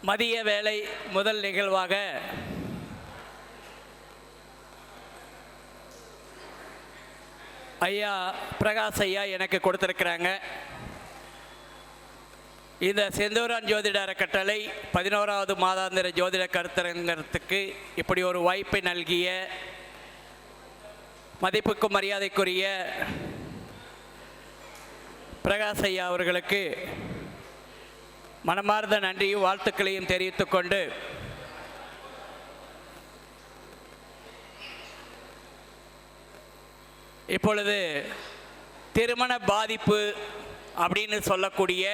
மதிய வேலை முதல் நிகழ்வாக ஐயா பிரகாஷ் ஐயா எனக்கு கொடுத்துருக்குறாங்க. இந்த செந்தூரான் ஜோதிட அறக்கட்டளை 11வது மாதாந்திர ஜோதிட கருத்தரங்கத்துக்கு இப்படி ஒரு வாய்ப்பை நல்கிய மதிப்புக்கும் மரியாதைக்குரிய பிரகாஷ் ஐயா அவர்களுக்கு மனமார்ந்த நன்றியும் வாழ்த்துக்களையும் தெரிவித்துக்கொண்டு இப்பொழுது திருமண பாதிப்பு அப்படின்னு சொல்லக்கூடிய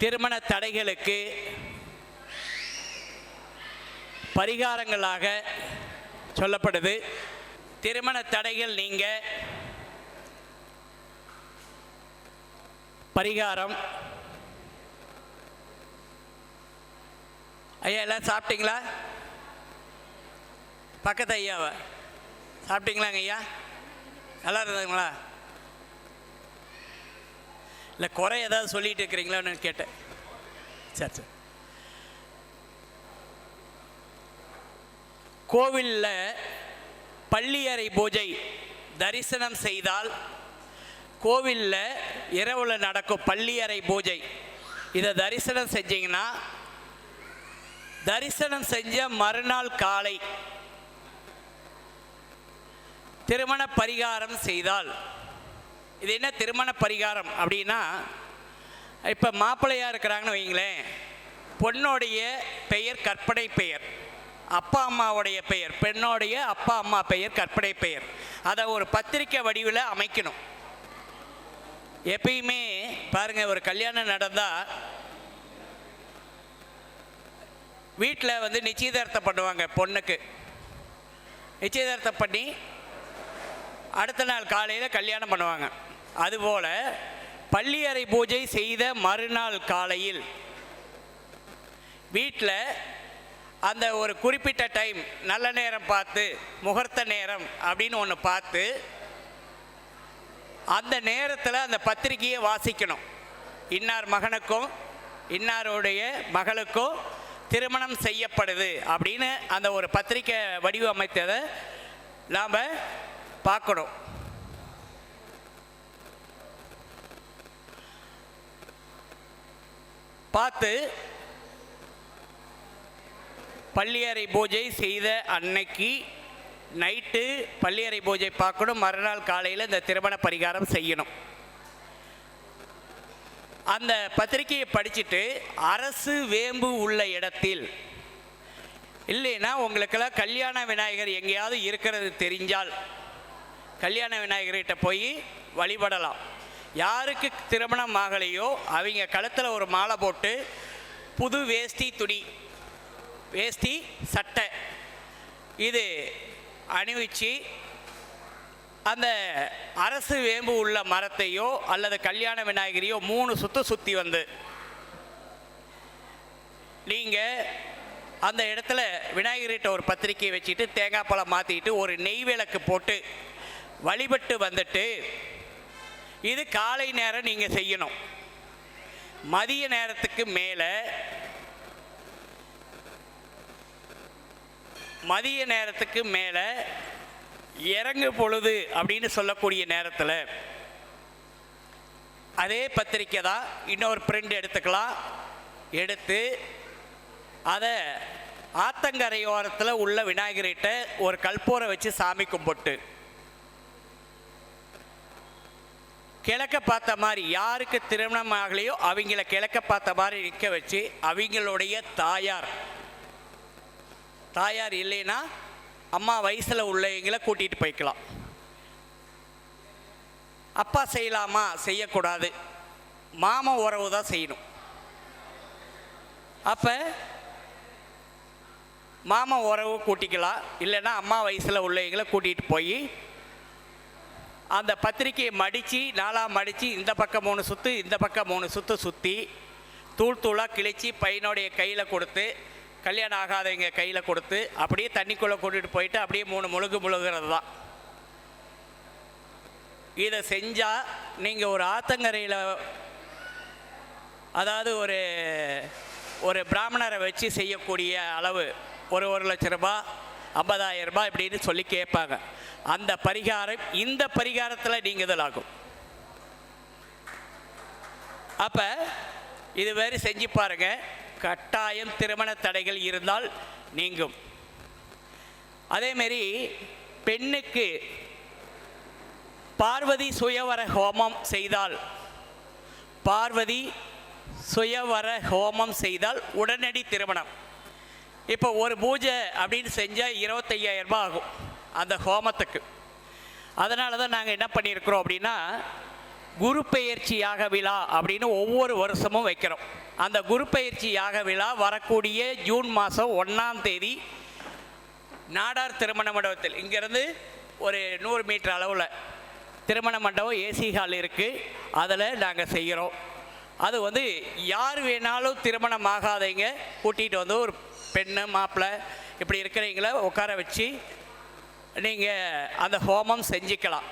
திருமண தடைகளுக்கு பரிகாரங்களாக சொல்லப்படுது. திருமண தடைகள் நீங்க பரிகாரம். ஐயா எல்லாம் சாப்பிட்டீங்களா? பக்கத்து ஐயாவை சாப்பிட்டீங்களாங்க ஐயா? நல்லா இருந்ததுங்களா? இல்லை குறை ஏதாவது சொல்லிட்டு இருக்கிறீங்களான்னு கேட்டேன். சரி சரி. கோவிலில் பள்ளியறை பூஜை தரிசனம் செய்தால், கோவிலில் இரவில் நடக்கும் பள்ளியறை பூஜை இதை தரிசனம் செஞ்சீங்கன்னா, தரிசனம் செஞ்ச மறுநாள் காலை திருமண பரிகாரம் செய்தால், இது என்ன திருமண பரிகாரம் அப்படின்னா, இப்போ மாப்பிள்ளையாக இருக்கிறாங்கன்னு வைங்களேன், பொண்ணுடைய பெயர் கற்பனை பெயர், அப்பா அம்மாவுடைய பெயர், பெண்ணோடைய அப்பா அம்மா பெயர் கற்பனை பெயர், அதை ஒரு பத்திரிக்கை வடிவில் அமைக்கணும். எப்பயுமே பாருங்கள், ஒரு கல்யாணம் நடந்தால் வீட்டில் நிச்சயதார்த்தம் பண்ணுவாங்க. பொண்ணுக்கு நிச்சயதார்த்தம் பண்ணி அடுத்த நாள் காலையில் கல்யாணம் பண்ணுவாங்க. அதுபோல் பள்ளியறை பூஜை செய்த மறுநாள் காலையில் வீட்டில் அந்த ஒரு குறிப்பிட்ட டைம், நல்ல நேரம் பார்த்து, முகூர்த்த நேரம் அப்படின்னு ஒன்று பார்த்து, அந்த நேரத்தில் அந்த பத்திரிகையை வாசிக்கணும். இன்னார் மகனுக்கும் இன்னாருடைய மகளுக்கும் திருமணம் செய்யப்படுது அப்படின்னு அந்த ஒரு பத்திரிக்கை வடிவமைத்ததை நாம் பார்க்கணும். பார்த்து பள்ளியறை பூஜை செய்த அன்னைக்கு நைட்டு பள்ளியறை பூஜை பார்க்கணும். மறுநாள் காலையில் இந்த திருமண பரிகாரம் செய்யணும். அந்த பத்திரிகையை படிச்சுட்டு அரசு வேம்பு உள்ள இடத்தில், இல்லைன்னா உங்களுக்கெல்லாம் கல்யாண விநாயகர் எங்கேயாவது இருக்கிறது தெரிஞ்சால் கல்யாண விநாயகர்கிட்ட போய் வழிபடலாம். யாருக்கு திருமணம் ஆகலையோ அவங்க கழுத்தில் ஒரு மாலை போட்டு, புது வேஷ்டி துணி, வேஷ்டி சட்டை இது அணிவிச்சு, அந்த அரசு வேம்பு உள்ள மரத்தையோ அல்லது கல்யாண விநாயகரையோ 3 சுற்று சுற்றி வந்து நீங்கள் அந்த இடத்துல விநாயகர்கிட்ட ஒரு பத்திரிக்கை வச்சுட்டு தேங்காய் பழம் மாற்றிட்டு ஒரு நெய் விளக்கு போட்டு வழிபட்டு வந்துட்டு, இது காலை நேரம் நீங்கள் செய்யணும். மதிய நேரத்துக்கு மேலே, மதிய நேரத்துக்கு மேலே இறங்கு பொழுது அப்படின்னு சொல்லக்கூடிய நேரத்தில் அதே பத்திரிக்கை தான் இன்னொரு பிரிண்ட் எடுத்துக்கலாம். எடுத்து அதை ஆத்தங்கரையோரத்தில் உள்ள விநாயகர்கிட்ட ஒரு கற்பூரை வச்சு சாமி கும்பிட்டு, கிழக்க பார்த்த மாதிரி, யாருக்கு திருமணம் ஆகலையோ அவங்கள கிழக்க பார்த்த மாதிரி நிற்க வச்சு, அவங்களுடைய தாயார் இல்லைன்னா அம்மா வயசில் உள்ளவங்களை கூட்டிகிட்டு போய்க்கலாம். அப்பா செய்யலாமா? செய்யக்கூடாது. மாமா உறவு தான் செய்யணும். அப்போ மாமா உறவு கூட்டிக்கலாம். இல்லைன்னா அம்மா வயசில் உள்ளவங்களை கூட்டிகிட்டு போய் அந்த பத்திரிக்கையை மடித்து 4ஆக மடித்து, இந்த பக்கம் 3 சுற்று, இந்த பக்கம் 3 சுற்று சுற்றி, தூள் தூளாக கிழிச்சி பையனுடைய கையில் கொடுத்து, கல்யாணம் ஆகாதவங்க கையில் கொடுத்து, அப்படியே தண்ணிக்குள்ளே கூட்டிகிட்டு போயிட்டு அப்படியே 3 முழுகிறது தான். இதை செஞ்சால் நீங்கள் ஒரு ஆத்தங்கரையில், அதாவது ஒரு ஒரு பிராமணரை வச்சு செய்யக்கூடிய அளவு ஒரு லட்ச ரூபாய் 50,000 ரூபாய் இப்படின்னு சொல்லி கேட்பாங்க. அந்த பரிகாரம் இந்த பரிகாரத்தில் நீங்குதலாகும். அப்போ இது வேறு செஞ்சு பாருங்க, கட்டாயம் திருமண தடைகள் இருந்தால் நீங்கும். அதேமாரி பெண்ணுக்கு பார்வதி சுயவர ஹோமம் செய்தால், பார்வதி சுயவர ஹோமம் செய்தால் உடனடி திருமணம். இப்போ ஒரு பூஜை அப்படின்னு செஞ்சால் 25,000 ரூபாய் ஆகும் அந்த ஹோமத்துக்கு. அதனால தான் நாங்கள் என்ன பண்ணியிருக்கிறோம் அப்படின்னா, குரு பெயர்ச்சி யாக விழா அப்படின்னு ஒவ்வொரு வருஷமும் வைக்கிறோம். அந்த குரு பெயர்ச்சி யாக விழா வரக்கூடிய ஜூன் மாதம் 1ஆம் தேதி நாடார் திருமண மண்டபத்தில், இங்கேருந்து ஒரு 100 மீட்டர் அளவில் திருமண மண்டபம் ஏசி ஹால் இருக்குது, அதில் நாங்கள் செய்கிறோம். அது வந்து யார் வேணாலும் திருமணம் ஆகாதவங்க கூட்டிகிட்டு வந்து ஒரு பெண்ணு மாப்பிள்ளை இப்படி இருக்கிறவங்கள உட்கார வச்சு நீங்கள் அந்த ஹோமம் செஞ்சுக்கலாம்.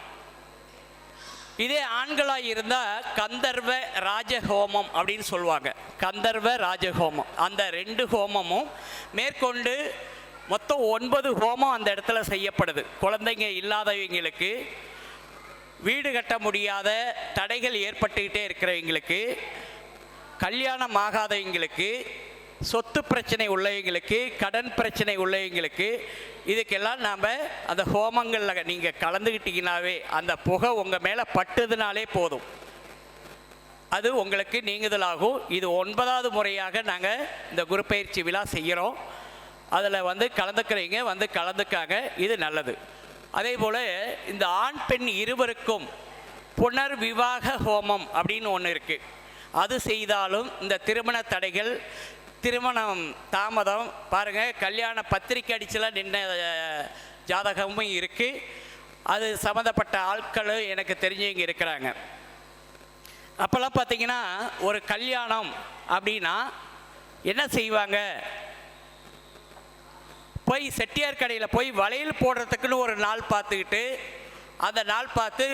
இதே ஆண்களாக இருந்தால் கந்தர்வ ராஜஹோமம் அப்படின்னு சொல்லுவாங்க. கந்தர்வ ராஜஹோமம், அந்த 2 ஹோமமும் மேற்கொண்டு மொத்தம் 9 ஹோமம் அந்த இடத்துல செய்யப்படுது. குழந்தைங்க இல்லாதவங்களுக்கு, வீடு கட்ட முடியாத தடைகள் ஏற்பட்டுக்கிட்டே இருக்கிறவங்களுக்கு, கல்யாணம் ஆகாதவங்களுக்கு, சொத்து பிரச்சனை உள்ளவங்களுக்கு, கடன் பிரச்சனை உள்ளவங்களுக்கு, இதுக்கெல்லாம் நாம் அந்த ஹோமங்களில் நீங்கள் கலந்துக்கிட்டீங்கன்னாவே அந்த புகை உங்கள் மேலே பட்டுதுனாலே போதும், அது உங்களுக்கு நீங்குதலாகும். இது 9வது முறையாக நாங்கள் இந்த குரு பயிற்சி விழா செய்கிறோம். அதில் வந்து கலந்துக்கிறீங்க, வந்து கலந்துக்காங்க, இது நல்லது. அதே போல் இந்த ஆண் பெண் இருவருக்கும் புனர் விவாக ஹோமம் அப்படின்னு ஒன்று இருக்குது. அது செய்தாலும் இந்த திருமண தடைகள், திருமணம் தாமதம் பாருங்கள், கல்யாண பத்திரிக்கை அடிச்செல்லாம் நின்ன ஜாதகமும் இருக்குது. அது சம்மந்தப்பட்ட ஆட்களும் எனக்கு தெரிஞ்சவங்க இருக்கிறாங்க. அப்போல்லாம் பார்த்தீங்கன்னா ஒரு கல்யாணம் அப்படின்னா என்ன செய்வாங்க, போய் செட்டியார் கடையில் போய் வளையல் போடுறதுக்குன்னு ஒரு நாள் பார்த்துக்கிட்டு அந்த நாள் பார்த்து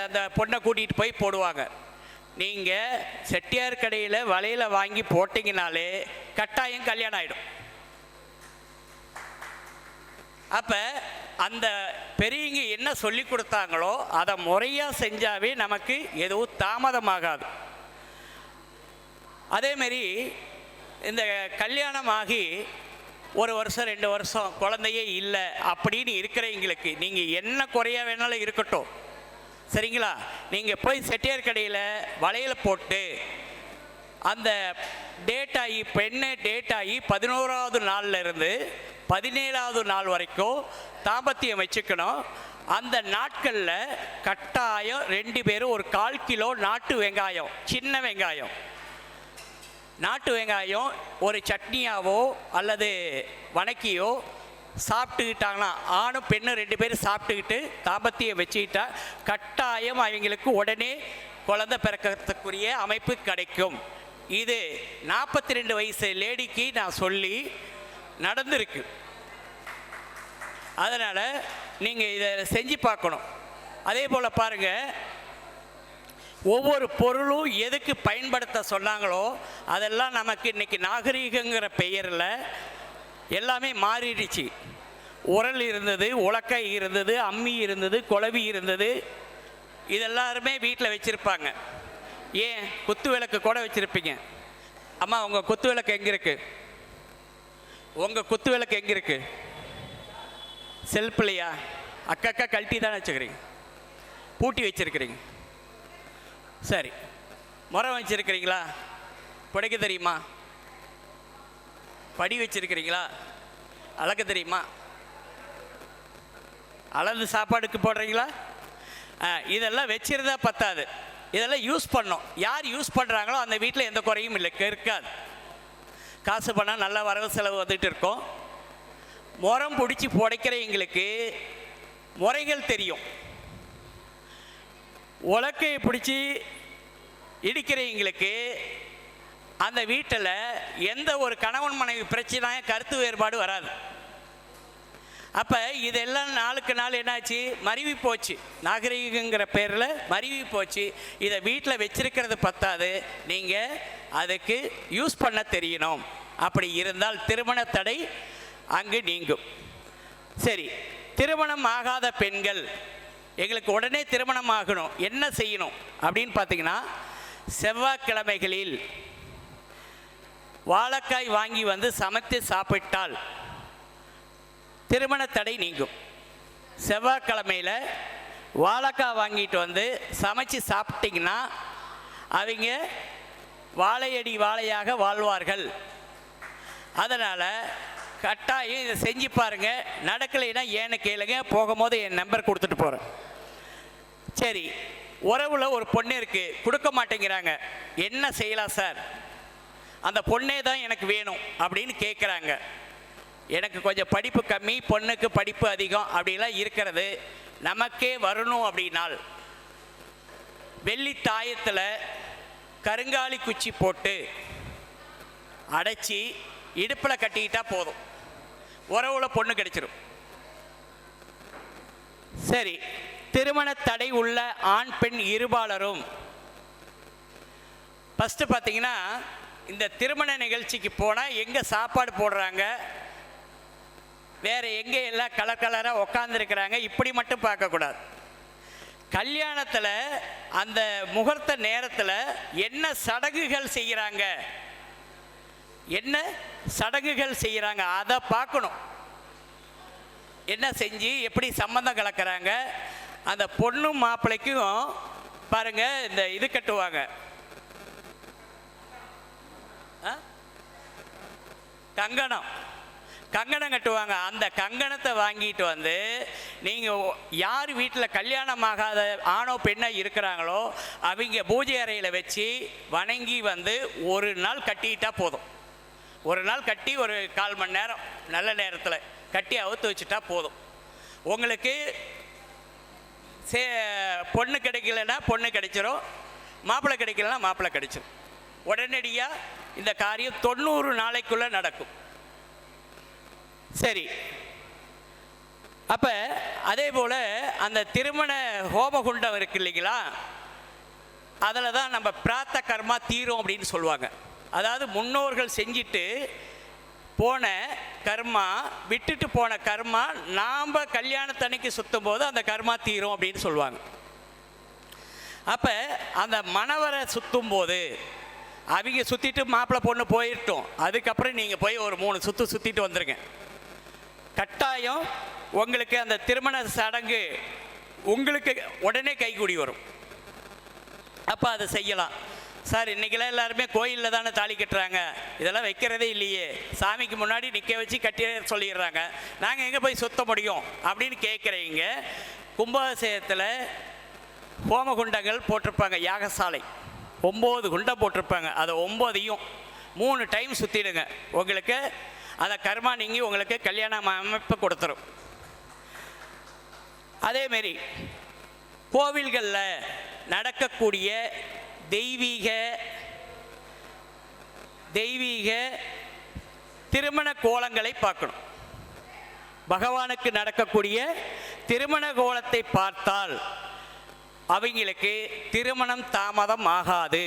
அந்த பொண்ணை கூட்டிகிட்டு போய் போடுவாங்க. நீங்கள் செட்டியார் கடையில் வளையலை வாங்கி போட்டிங்கனாலே கட்டாயம் கல்யாணம் ஆகிடும். அப்போ அந்த பெரியவங்க என்ன சொல்லி கொடுத்தாங்களோ அதை முறையாக செஞ்சாவே நமக்கு எதுவும் தாமதமாகாது. அதேமாரி இந்த கல்யாணம் ஆகி 1 வருஷம் 2 வருஷம் குழந்தையே இல்லை அப்படின்னு இருக்கிறவங்களுக்கு நீங்கள் என்ன குறையாக வேணாலும் இருக்கட்டும், சரிங்களா, நீங்கள் போய் செட்டியார் கடையில் வளையல் போட்டு அந்த டேட் ஆகி, பெண்ணை டேட் ஆகி 11வது நாளில் இருந்து 17வது நாள் வரைக்கும் தாம்பத்தியம் வச்சுக்கணும். அந்த நாட்களில் கட்டாயம் 2 பேரும் ஒரு 1/4 கிலோ நாட்டு வெங்காயம், சின்ன வெங்காயம், நாட்டு வெங்காயம் ஒரு சட்னியாவோ அல்லது வணக்கியோ சாப்பிட்டுக்கிட்டாங்கன்னா, ஆணும் பெண்ணும் 2 பேரும் சாப்பிட்டுக்கிட்டு தாம்பத்தியம் வச்சுக்கிட்டா கட்டாயம் அவங்களுக்கு உடனே குழந்தை பிறக்கிறதுக்குரிய அமைப்பு கிடைக்கும். இது 42 வயசு லேடிக்கு நான் சொல்லி நடந்திருக்கு. அதனால் நீங்கள் இதை செஞ்சு பார்க்கணும். அதே போல் பாருங்கள், ஒவ்வொரு பொருளும் எதுக்கு பயன்படுத்த சொன்னாங்களோ அதெல்லாம் நமக்கு இன்றைக்கி நாகரீகங்கிற பெயரில் எல்லாமே மாறிடுச்சு. உரல் இருந்தது, உலக்கை இருந்தது, அம்மி இருந்தது, குழவி இருந்தது, இதெல்லாருமே வீட்டில் வச்சுருப்பாங்க. ஏன் குத்து விளக்கு கூட வச்சுருப்பீங்க. அம்மா உங்கள் குத்து விளக்கு எங்கே இருக்குது? உங்கள் குத்து விளக்கு எங்கே இருக்குது? செல்ஃப்லையா? அக்கா கழட்டி தானே வச்சுக்கிறீங்க, பூட்டி வச்சுருக்கிறீங்க. சரி, முறம் வச்சுருக்கிறீங்களா? புடைக்க தெரியுமா? படி வச்சுருக்கிறீங்களா? அளக்க தெரியுமா? அளந்து சாப்பாடுக்கு போடுறீங்களா? இதெல்லாம் வச்சிருந்தா பத்தாது, இதெல்லாம் யூஸ் பண்ணோம். யார் யூஸ் பண்ணுறாங்களோ அந்த வீட்டில் எந்த குறையும் இல்லை, இருக்காது. காசு பண்ணால் நல்லா வரவு செலவு வந்துட்டு இருக்கோம். முறம் பிடிச்சி புடைக்கிறவங்களுக்கு முறைகள் தெரியும். உலக்கையை பிடிச்சி இடிக்கிறவங்களுக்கு அந்த வீட்டில் எந்த ஒரு கணவன் மனைவி பிரச்சனையும் கருத்து வேறுபாடு வராது. அப்போ இதெல்லாம் நாளுக்கு நாள் என்னாச்சு, மருவி போச்சு. நாகரிகங்கிற பேரில் மருவி போச்சு. இதை வீட்டில் வச்சிருக்கிறது பத்தாது, நீங்கள் அதுக்கு யூஸ் பண்ண தெரியணும். அப்படி இருந்தால் திருமண தடை அங்கு நீங்கும். சரி, திருமணம் ஆகாத பெண்கள், எங்களுக்கு உடனே திருமணம் ஆகணும், என்ன செய்யணும் அப்படின்னு பார்த்தீங்கன்னா, செவ்வாய்க்கிழமைகளில் வாழைக்காய் வாங்கி வந்து சமைத்து சாப்பிட்டால் திருமண தடை நீங்கும். செவ்வாய்க்கிழமையில் வாழைக்காய் வாங்கிட்டு வந்து சமைச்சு சாப்பிட்டிங்கன்னா அவங்க வாழையடி வாழையாக வாழ்வார்கள். அதனால் கட்டாயம் இதை செஞ்சு பாருங்கள். நடக்கலைன்னா ஏன்னு கேளுங்க, போகும்போது என் நம்பர் கொடுத்துட்டு போகிறேன். சரி, உறவில் ஒரு பொண்ணு இருக்குது, கொடுக்க மாட்டேங்கிறாங்க, என்ன செய்யலாம் சார்? அந்த பொண்ணே தான் எனக்கு வேணும் அப்படின்னு கேட்குறாங்க. எனக்கு கொஞ்சம் படிப்பு கம்மி, பொண்ணுக்கு படிப்பு அதிகம் அப்படிலாம் இருக்கிறது, நமக்கே வரணும் அப்படின்னால் வெள்ளி தாயத்தில் கருங்காலி குச்சி போட்டு அடைச்சி இடுப்பில் கட்டிக்கிட்டா போதும், உறவுல பொண்ணு கிடைச்சிடும். சரி, திருமண தடை உள்ள ஆண் பெண் இருபாலரும் ஃபஸ்ட்டு பார்த்தீங்கன்னா, இந்த திருமண நிகழ்ச்சிக்கு போனால் எங்கே சாப்பாடு போடுறாங்க, வேறு எங்கே எல்லாம் கலர் கலராக உக்காந்துருக்கிறாங்க, இப்படி மட்டும் பார்க்கக்கூடாது. கல்யாணத்தில் அந்த முகூர்த்த நேரத்தில் என்ன சடங்குகள் செய்கிறாங்க, என்ன சடங்குகள் செய்கிறாங்க அதை பார்க்கணும். என்ன செஞ்சு எப்படி சம்மந்தம் கலக்கிறாங்க, அந்த பொண்ணும் மாப்பிள்ளைக்கும் பாருங்கள் இந்த இது கட்டுவாங்க, கங்கணம் கட்டுவாங்க. அந்த கங்கணத்தை வாங்கிட்டு வந்து நீங்கள் யார் வீட்டில் கல்யாணமாகாத ஆணோ பெண்ணோ இருக்கிறாங்களோ அவங்க பூஜை அறையில் வச்சு வணங்கி வந்து ஒரு நாள் கட்டிக்கிட்டால் போதும். ஒரு நாள் கட்டி ஒரு 1/4 மணி நேரம் நல்ல நேரத்தில் கட்டி அவுத்து வச்சுட்டா போதும். உங்களுக்கு பொண்ணு கிடைக்கலன்னா பொண்ணு கிடைச்சிரும், மாப்பிள்ளை கிடைக்கலன்னா மாப்பிள்ளை கிடைச்சிரும். உடனடியாக இந்த காரியம் 90 நாளைக்குள்ளே நடக்கும். சரி, அப்போ அதே போல் அந்த திருமண ஹோமகுண்டம் இருக்கு இல்லைங்களா, அதில் தான் நம்ம பிராத்த கர்மா தீரும் அப்படின்னு சொல்லுவாங்க. அதாவது முன்னோர்கள் செஞ்சுட்டு போன கர்மா, விட்டுட்டு போன கர்மா நாம் கல்யாணத்தன்னைக்கு சுற்றும் போது அந்த கர்மா தீரும் அப்படின்னு சொல்லுவாங்க. அப்போ அந்த மணவரை சுற்றும் போது அவங்க சுற்றிட்டு மாப்பிள்ளை பொண்ணு போயிட்டோம், அதுக்கப்புறம் நீங்கள் போய் ஒரு 3 சுற்று சுற்றிட்டு வந்துருங்க. கட்டாயம் உங்களுக்கு அந்த திருமண சடங்கு உங்களுக்கு உடனே கைகூடி வரும். அப்போ அதை செய்யலாம். சார், இன்றைக்கெல்லாம் எல்லாருமே கோயிலில் தானே தாலி கட்டுறாங்க, இதெல்லாம் வைக்கிறதே இல்லையே, சாமிக்கு முன்னாடி நிற்க வச்சு கட்டி சொல்லிடுறாங்க, நாங்கள் எங்கே போய் சுத்த முடியும் அப்படின்னு கேட்குறீங்க. கும்பாபிஷேகத்தில் ஹோமகுண்டங்கள் போட்டிருப்பாங்க, யாகசாலை 9 குண்டம் போட்டிருப்பாங்க. அதை 9ஐயும் 3 டைம் சுற்றிடுங்க. உங்களுக்கு அந்த கர்மா நீங்கி உங்களுக்கு கல்யாணம் அமைப்பு கொடுத்துரும். அதேமாரி கோவில்களில் நடக்கக்கூடிய தெய்வீக திருமண கோலங்களை பார்க்கணும். பகவானுக்கு நடக்கக்கூடிய திருமண கோலத்தை பார்த்தால் அவங்களுக்கு திருமணம் தாமதம் ஆகாது,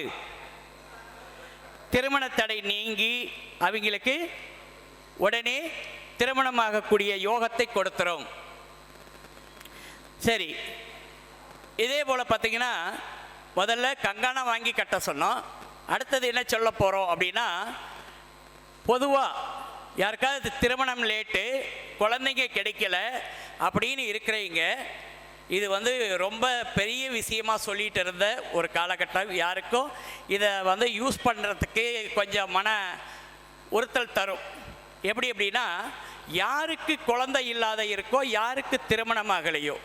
திருமண தடை நீங்கி அவங்களுக்கு உடனே திருமணமாகக்கூடிய யோகத்தை கொடுத்துரும். சரி, இதே போல் பார்த்தீங்கன்னா, முதல்ல கங்கணம் வாங்கி கட்ட சொன்னோம். அடுத்தது என்ன சொல்ல போகிறோம் அப்படின்னா, பொதுவாக யாருக்காவது திருமணம் லேட்டு, குழந்தைங்க கிடைக்கல அப்படின்னு இருக்கிறீங்க, இது ரொம்ப பெரிய விஷயமாக சொல்லிகிட்டு இருந்த ஒரு காலகட்டம். யாருக்கும் இதை யூஸ் பண்ணுறதுக்கு கொஞ்சம் மன உறுத்தல் தரும். எப்படி அப்படின்னா, யாருக்கு குழந்தை இல்லாத இருக்கோ, யாருக்கு திருமணம் ஆகலையோ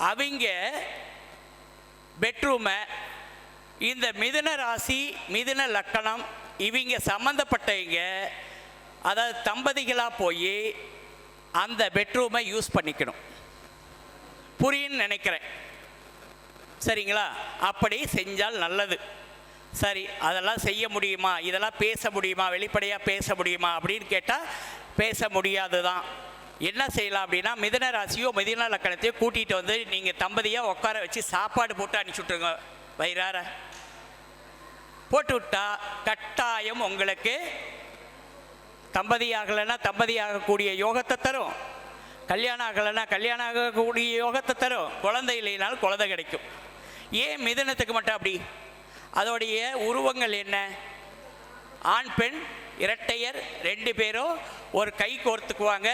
அவங்க பெட்ரூமை இந்த மிதுன ராசி, மிதுன லக்கணம் இவங்க சம்மந்தப்பட்டவங்க, அதாவது தம்பதிகளாக போய் அந்த பெட்ரூமை யூஸ் பண்ணிக்கணும். புரியுன்னு நினைக்கிறேன், சரிங்களா? அப்படி செஞ்சால் நல்லது. சரி, அதெல்லாம் செய்ய முடியுமா, இதெல்லாம் பேச முடியுமா, வெளிப்படையாக பேச முடியுமா அப்படின்னு கேட்டால் பேச முடியாது தான். என்ன செய்யலாம் அப்படின்னா, மிதுன ராசியோ மிதுன லக்கணத்தையோ கூட்டிகிட்டு நீங்கள் தம்பதியாக உட்கார வச்சு சாப்பாடு போட்டு அனுப்பிச்சுட்ருங்க வயிறார. போட்டு விட்டா கட்டாயம் உங்களுக்கு தம்பதி ஆகலைன்னா தம்பதி ஆகக்கூடிய யோகத்தை தரும், கல்யாணம் ஆகலைன்னா கல்யாணம் ஆகக்கூடிய யோகத்தை தரும், குழந்தை இல்லைனாலும் குழந்தை கிடைக்கும். ஏன் மிதுனத்துக்கு மட்டும் அப்படி? அதோடைய உருவங்கள் என்ன? ஆண் பெண் இரட்டையர் 2 பேரும் ஒரு கை கோர்த்துக்குவாங்க.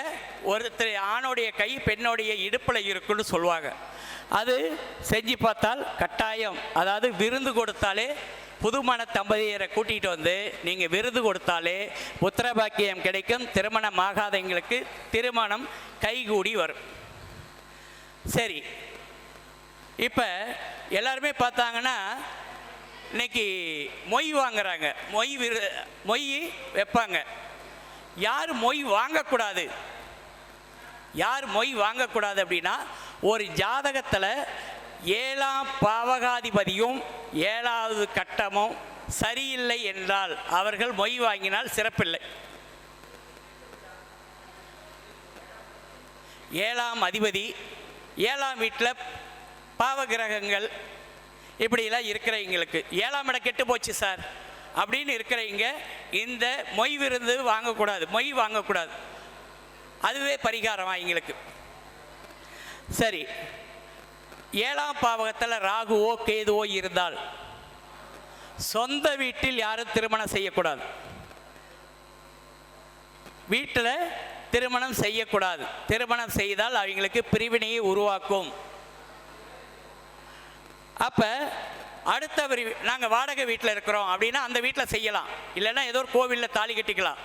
ஒருத்தர் ஆணுடைய கை பெண்ணுடைய இடுப்பில் இருக்குன்னு சொல்லுவாங்க. அது செஞ்சு பார்த்தால் கட்டாயம், அதாவது விருந்து கொடுத்தாலே, புதுமண தம்பதியரை கூட்டிகிட்டு வந்து நீங்கள் விருது கொடுத்தாலே புத்திரபாக்கியம் கிடைக்கும். திருமணம் ஆகாதவங்களுக்கு திருமணம் கைகூடி வரும். சரி, இப்போ எல்லாருமே பார்த்தாங்கன்னா இன்னைக்கு மொய் வாங்குறாங்க, மொய் வைப்பாங்க. யார் மொய் வாங்கக்கூடாது, யார் மொய் வாங்கக்கூடாது அப்படின்னா, ஒரு ஜாதகத்தில் 7ஆம் பாவகாதிபதியும் 7வது கட்டமும் சரியில்லை என்றால் அவர்கள் மொய் வாங்கினால் சிறப்பில்லை. 7ஆம் அதிபதி 7ஆம் வீட்டில் பாவகிரகங்கள் இப்படிலாம் இருக்கிறவங்களுக்கு 7ஆம் இடம் கெட்டு போச்சு சார் அப்படின்னு இருக்கிறவங்க இந்த மொய் விருந்து வாங்கக்கூடாது, மொய் வாங்கக்கூடாது. அதுவே பரிகாரம் அவங்களுக்கு. சரி, 7ஆம் பாவகத்தில் ராகுவோ கேதுவோ இருந்தால் சொந்த வீட்டில் யாரும் திருமணம் செய்யக்கூடாது, வீட்டில் திருமணம் செய்யக்கூடாது. திருமணம் செய்தால் அவங்களுக்கு பிரிவினையை உருவாக்கும். அப்போ அடுத்த நாங்கள் வாடகை வீட்டில் இருக்கிறோம் அப்படின்னா அந்த வீட்டில் செய்யலாம், இல்லைன்னா ஏதோ ஒரு கோவிலில் தாலி கட்டிக்கலாம்.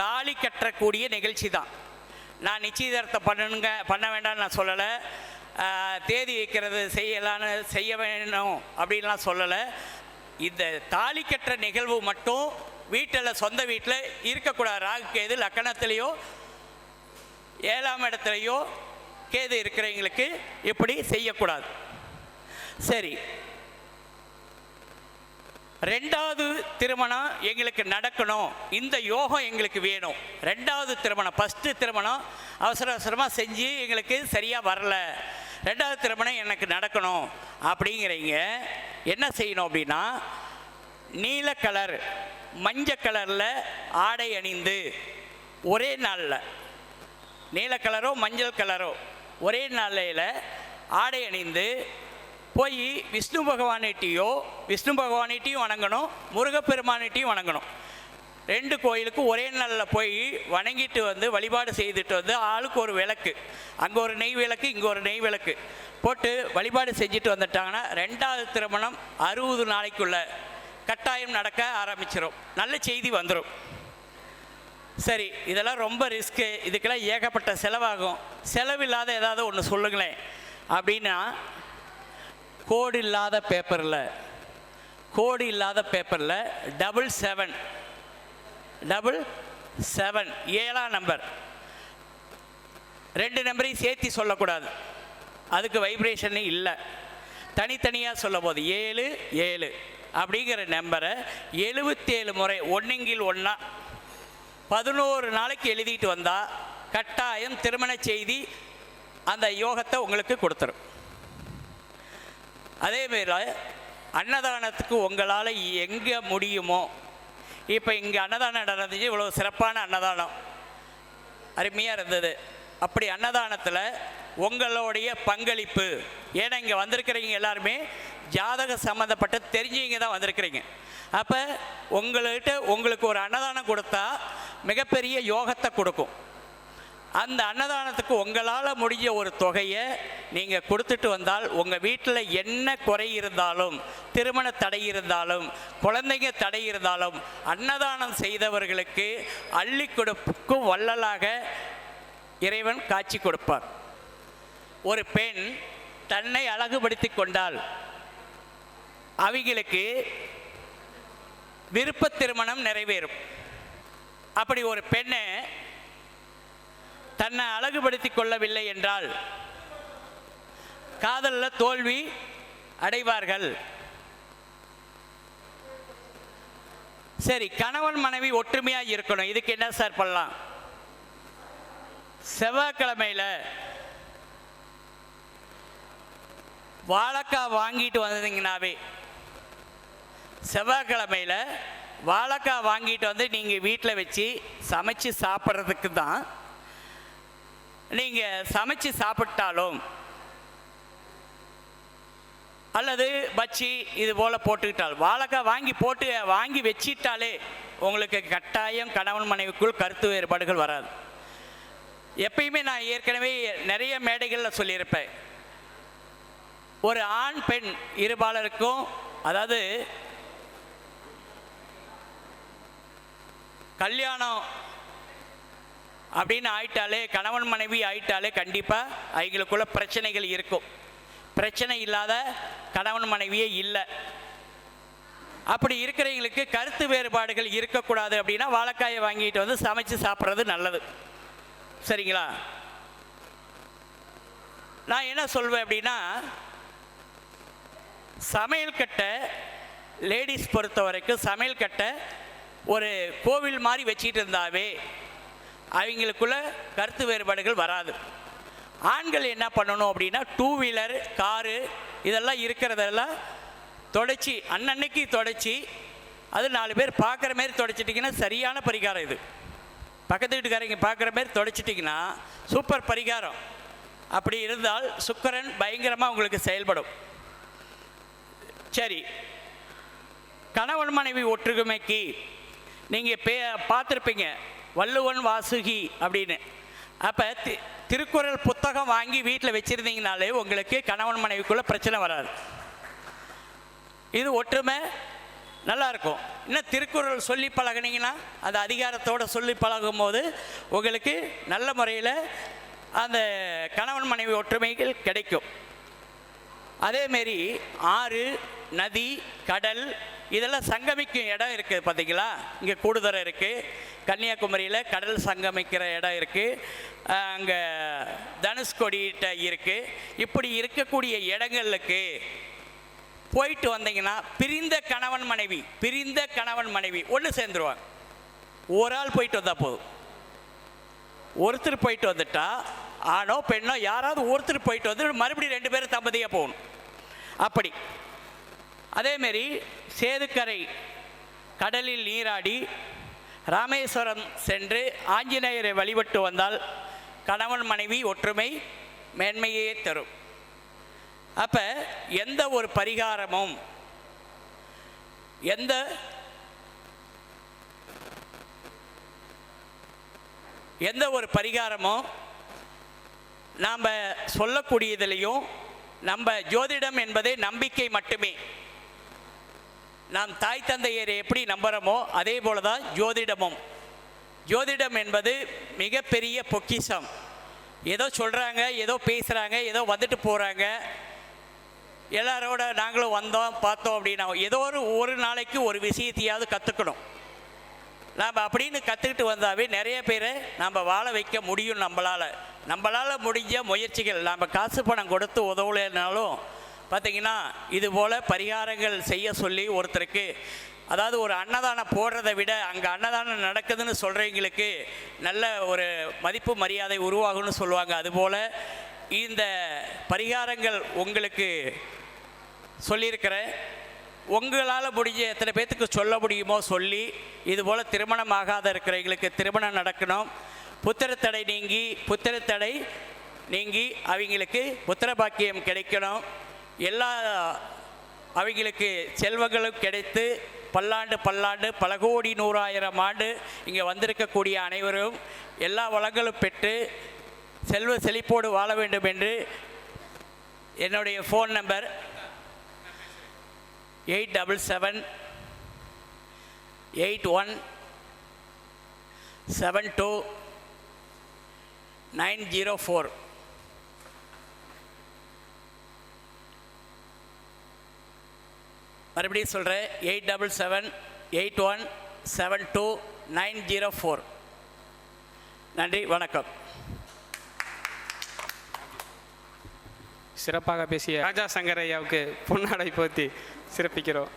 தாலி கட்டக்கூடிய நிகழ்ச்சி தான். நான் நிச்சயதார்த்தம் பண்ண வேண்டாம்னு நான் சொல்லலை, தேதி வைக்கிறது செய்யலான்னு செய்ய வேணும் அப்படின்லாம் சொல்லலை. இந்த தாலி கட்டுற நிகழ்வு மட்டும் வீட்டில் சொந்த வீட்டில் இருக்கக்கூடாது. ராகு கேது லக்கணத்திலேயோ 7ஆம் இடத்துலையோ கேது இருக்கிறவங்களுக்கு இப்படி செய்யக்கூடாது. சரி, 2வது திருமணம் எங்களுக்கு நடக்கணும், இந்த யோகம் எங்களுக்கு வேணும். 2வது திருமணம், ஃபஸ்ட்டு திருமணம் அவசரமாக செஞ்சு எங்களுக்கு சரியாக வரல, 2வது திருமணம் எனக்கு நடக்கணும் அப்படிங்கிறீங்க என்ன செய்யணும் அப்படின்னா, நீல கலர் மஞ்சள் கலரில் ஆடை அணிந்து ஒரே நாளில், நீல கலரோ மஞ்சள் கலரோ ஒரே நாளையில் ஆடை அணிந்து போய் விஷ்ணு பகவானிட்டையும் வணங்கணும், முருகப்பெருமானிட்டையும் வணங்கணும். 2 கோயிலுக்கு ஒரே நாளில் போய் வணங்கிட்டு வந்து வழிபாடு செய்துட்டு வந்து ஆளுக்கு ஒரு விளக்கு, அங்கே ஒரு நெய் விளக்கு இங்கே ஒரு நெய் விளக்கு போட்டு வழிபாடு செஞ்சுட்டு வந்துட்டாங்கன்னா 2வது திருமணம் 60 நாளைக்குள்ள கட்டாயம் நடக்க ஆரம்பிச்சிடும், நல்ல செய்தி வந்துடும். சரி, இதெல்லாம் ரொம்ப ரிஸ்க்கு, இதுக்கெல்லாம் ஏகப்பட்ட செலவாகும். செலவில்லாத ஏதாவது ஒன்று சொல்லுங்களேன் அப்படின்னா, கோடு இல்லாத பேப்பரில் 777 7ஆம் நம்பர் 2 நம்பரையும் சேர்த்து சொல்லக்கூடாது, அதுக்கு வைப்ரேஷன் இல்லை, தனித்தனியாக சொல்ல போது 77 அப்படிங்கிற நம்பரை 77 முறை ஒன்றுங்கில் ஒன்றா 11 நாளைக்கு எழுதிட்டு வந்தால் கட்டாயம் திருமண செய்தி அந்த யோகத்தை உங்களுக்கு கொடுத்துரும். அதேமாரி அன்னதானத்துக்கு உங்களால் எங்கே முடியுமோ, இப்போ இங்கே அன்னதானம் நடந்துச்சு, இவ்வளோ சிறப்பான அன்னதானம் அருமையாக இருந்தது. அப்படி அன்னதானத்தில் உங்களுடைய பங்களிப்பு, ஏன்னா இங்கே வந்திருக்கிறீங்க எல்லாருமே ஜாதக சம்மந்தப்பட்ட தெரிஞ்சவங்க தான் வந்திருக்கிறீங்க. அப்போ உங்களுக்கு ஒரு அன்னதானம் கொடுத்தா மிகப்பெரிய யோகத்தை கொடுக்கும். அந்த அன்னதானத்துக்கு உங்களால் முடிஞ்ச ஒரு தொகையை நீங்கள் கொடுத்துட்டு வந்தால் உங்கள் வீட்டில் என்ன குறை இருந்தாலும், திருமண தடை இருந்தாலும், குழந்தைங்க தடை இருந்தாலும், அன்னதானம் செய்தவர்களுக்கு அள்ளி கொடுக்கும் வள்ளலாக இறைவன் காட்சி கொடுப்பார். ஒரு பெண் தன்னை அழகுபடுத்தி கொண்டால் அவங்களுக்கு விருப்ப திருமணம் நிறைவேறும். அப்படி ஒரு பெண்ணை தன்னை அழகுபடுத்தி கொள்ளவில்லை என்றால் காதலில் தோல்வி அடைவார்கள். சரி, கணவன் மனைவி ஒற்றுமையாக இருக்கணும், இதுக்கு என்ன சார் பண்ணலாம்? செவ்வாய்க்கிழமையில் வாழைக்காய் வாங்கிட்டு வந்தீங்கன்னாவே செவ்வாய்க்கிழமையில் வாழைக்காய் வாங்கிட்டு வந்து நீங்கள் வீட்டில் வச்சு சமைச்சு சாப்பிட்றதுக்கு தான். நீங்கள் சமைச்சு சாப்பிட்டாலும் அல்லது பச்சி இது போல் போட்டுக்கிட்டால், வாழைக்காய் வாங்கி வச்சிட்டாலே உங்களுக்கு கட்டாயம் கணவன் மனைவிக்குள் கருத்து வேறுபாடுகள் வராது. எப்பயுமே நான் ஏற்கனவே நிறைய மேடைகளில் சொல்லியிருப்பேன், ஒரு ஆண் பெண் இருபாலருக்கும், அதாவது கல்யாணம் அப்படின்னு ஆயிட்டாலே, கணவன் மனைவி ஆயிட்டாலே கண்டிப்பாக அவங்களுக்குள்ள பிரச்சனைகள் இருக்கும். பிரச்சனை இல்லாத கணவன் மனைவியே இல்லை. அப்படி இருக்கிறவங்களுக்கு கருத்து வேறுபாடுகள் இருக்கக்கூடாது அப்படின்னா வாழைக்காயை வாங்கிட்டு வந்து சமைச்சு சாப்பிட்றது நல்லது. சரிங்களா? நான் என்ன சொல்வேன் அப்படின்னா, சமையல் கட்டை லேடிஸ் பொறுத்த வரைக்கும் சமையல் கட்டை ஒரு கோவில் மாதிரி வச்சிட்டு இருந்தாவே அவங்களுக்குள்ள கருத்து வேறுபாடுகள் வராது. ஆண்கள் என்ன பண்ணணும் அப்படின்னா, 2 வீலர் காரு இதெல்லாம் இருக்கிறதெல்லாம் தொடச்சி அன்னன்னைக்கு தொடச்சி, அது 4 பேர் பார்க்குற மாரி தொடச்சிட்டிங்கன்னா சரியான பரிகாரம். இது பக்கத்து வீட்டுக்காரங்க பார்க்குற மாரி தொடச்சிட்டிங்கன்னா சூப்பர் பரிகாரம். அப்படி இருந்தால் சுக்கிரன் பயங்கரமாக உங்களுக்கு செயல்படும். சரி, கணவன் மனைவி ஒற்றுமைக்கு நீங்கள் பார்த்துருப்பீங்க வள்ளுவன் வாசுகி அப்படின்னு. அப்போ திருக்குறள் புத்தகம் வாங்கி வீட்டில் வச்சுருந்தீங்கனாலே உங்களுக்கு கணவன் மனைவிக்குள்ளே பிரச்சனை வராது. இது ஒற்றுமை நல்லாயிருக்கும். இன்னும் திருக்குறள் சொல்லி பழகினீங்கன்னா, அந்த அதிகாரத்தோடு சொல்லி பழகும் போது உங்களுக்கு நல்ல முறையில் அந்த கணவன் மனைவி ஒற்றுமைகள் கிடைக்கும். அதேமாரி ஆறு, நதி, கடல் இதெல்லாம் சங்கமிக்கும் இடம் இருக்குது பார்த்தீங்களா? இங்கே கூடுதரை இருக்குது, கன்னியாகுமரியில் கடல் சங்கமிக்கிற இடம் இருக்குது, அங்கே தனுஷ்கோடிகிட்ட இருக்குது. இப்படி இருக்கக்கூடிய இடங்களுக்கு போயிட்டு வந்தீங்கன்னா பிரிந்த கணவன் மனைவி ஒன்று சேர்ந்துருவாங்க. ஒரு ஆள் போயிட்டு வந்தால் போதும். ஒருத்தர் போயிட்டு வந்துட்டா, ஆணோ பெண்ணோ யாராவது ஒருத்தர் போயிட்டு வந்து மறுபடியும் 2 பேரும் தம்பதியாக போகணும். அப்படி அதேமாரி சேதுக்கரை கடலில் நீராடி ராமேஸ்வரம் சென்று ஆஞ்சநேயரை வழிபட்டு வந்தால் கணவன் மனைவி ஒற்றுமை மேன்மையே தரும். அப்போ எந்த ஒரு பரிகாரமும் நாம் சொல்லக்கூடியதிலையும், நம்ம ஜோதிடம் என்பதே நம்பிக்கை மட்டுமே. நாம் தாய் தந்தையரை எப்படி நம்புகிறோமோ அதே போல தான் ஜோதிடமும். ஜோதிடம் என்பது மிகப்பெரிய பொக்கிஷம். ஏதோ சொல்கிறாங்க, ஏதோ பேசுகிறாங்க, ஏதோ வந்துட்டு போகிறாங்க, எல்லாரோட நாங்களும் வந்தோம் பார்த்தோம் அப்படின்னா ஏதோ ஒரு நாளைக்கு ஒரு விஷயத்தையாவது கற்றுக்கணும். நாம் அப்படின்னு கற்றுக்கிட்டு வந்தாவே நிறைய பேரை நாம் வாழ வைக்க முடியும். நம்மளால் முடிஞ்ச முயற்சிகள், நாம் காசு பணம் கொடுத்து உதவலைனாலும் பார்த்திங்கன்னா இதுபோல் பரிகாரங்கள் செய்ய சொல்லி ஒருத்தருக்கு, அதாவது ஒரு அன்னதானம் போடுறதை விட அங்கே அன்னதானம் நடக்குதுன்னு சொல்கிறவங்களுக்கு நல்ல ஒரு மதிப்பு மரியாதை உருவாகும்னு சொல்லுவாங்க. அதுபோல் இந்த பரிகாரங்கள் உங்களுக்கு சொல்லியிருக்கிறேன். உங்களால் முடிஞ்ச எத்தனை பேர்த்துக்கு சொல்ல முடியுமோ சொல்லி, இதுபோல் திருமணம் ஆகாத இருக்கிறவங்களுக்கு திருமணம் நடக்கணும், புத்திரத்தடை நீங்கி அவங்களுக்கு புத்திர பாக்கியம் கிடைக்கணும், எல்லா அவங்களுக்கு செல்வங்களும் கிடைத்து பல்லாண்டு பல கோடி 100,000 ஆண்டு இங்கே வந்திருக்கக்கூடிய அனைவரும் எல்லா வளங்களும் பெற்று செல்வ செழிப்போடு வாழ வேண்டும் என்று என்னுடைய ஃபோன் நம்பர் 877172 மறுபடியும் சொல்கிறேன், 877172 நன்றி, வணக்கம். சிறப்பாக பேசிய ராஜா சங்கர் ஐயாவுக்கு பொன்னாடை போர்த்தி சிறப்பிக்கிறோம்.